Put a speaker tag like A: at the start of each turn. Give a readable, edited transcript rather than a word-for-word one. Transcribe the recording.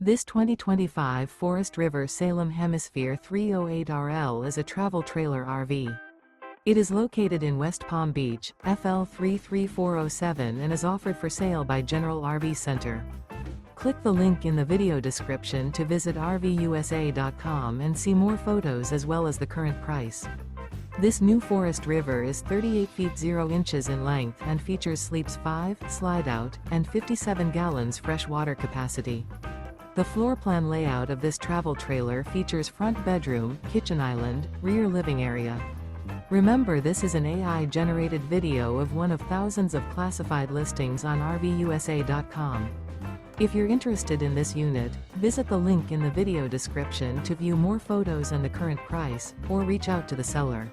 A: This 2025 Forest River Salem Hemisphere 308RL is a travel trailer RV. It is located in West Palm Beach, FL 33407 and is offered for sale by General RV Center. Click the link in the video description to visit RVUSA.com and see more photos as well as the current price. This new Forest River is 38 feet 0 inches in length and features sleeps 5, Slideout, and 57 gallons fresh water capacity. The floor plan layout of this travel trailer features front bedroom, kitchen island, rear living area. Remember, this is an AI-generated video of one of thousands of classified listings on RVUSA.com. If you're interested in this unit, visit the link in the video description to view more photos and the current price, or reach out to the seller.